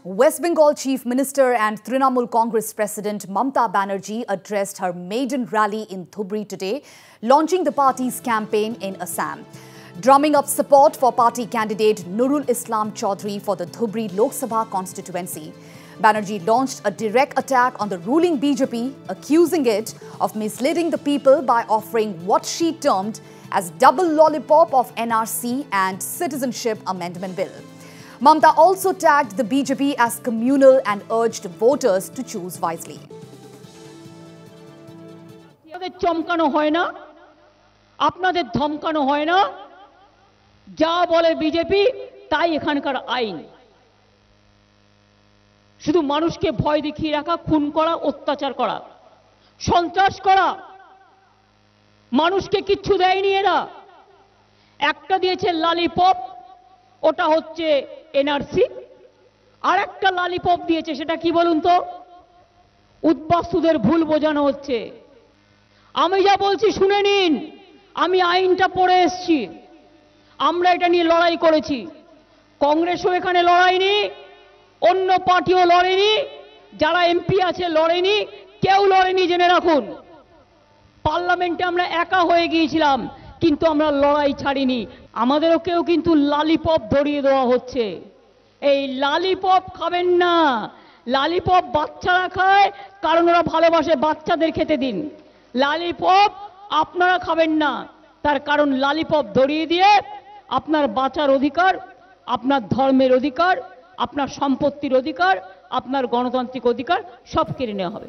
West Bengal Chief Minister and Trinamool Congress President Mamata Banerjee addressed her maiden rally in Dhubri today, launching the party's campaign in Assam. Drumming up support for party candidate Nurul Islam Chaudhary for the Dhubri Lok Sabha constituency. Banerjee launched a direct attack on the ruling BJP, accusing it of misleading the people by offering what she termed as double lollipop of NRC and Citizenship Amendment Bill. Mamata also tagged the BJP as communal and urged voters to choose wisely. চমকানো হয় না, আপনাদের ধমকানো হয় না, যা বলে BJP তাই এখানকার আইন। শুধু মানুষকে ভয় দেখিয়ে রাখা, খুন করা, অত্যাচার করা, সন্ত্রাস করা, মানুষকে কিচ্ছু দেয়নি এরা। একটা দিয়েছে লালিপপ, ওটা হচ্ছে এনআরসি, আর একটা লালিপপ দিয়েছে, সেটা কি বলুন তো? উদ্বাস্তুদের ভুল বোঝানো হচ্ছে। আমি যা বলছি শুনে নিন, আমি আইনটা পড়ে এসেছি, আমরা এটা নিয়ে লড়াই করেছি। কংগ্রেসও এখানে লড়াইনি, অন্য পার্টিও লড়েনি, যারা এমপি আছে লড়েনি, কেউ লড়েনি, জেনে রাখুন। পার্লামেন্টে আমরা একা হয়ে গিয়েছিলাম, কিন্তু আমরা লড়াই ছাড়িনি। আমাদেরও কেউ কিন্তু লালিপপ ধরিয়ে দেওয়া হচ্ছে। এই লালিপপ খাবেন না, লালিপপ বাচ্চারা খায়, কারণ ওরা ভালোবাসে, বাচ্চাদের খেতে দিন। লালিপপ আপনারা খাবেন না, তার কারণ লালিপপ ধরিয়ে দিয়ে আপনার বাঁচার অধিকার, আপনার ধর্মের অধিকার, আপনার সম্পত্তির অধিকার, আপনার গণতান্ত্রিক অধিকার সব কেড়ে নেওয়া হবে।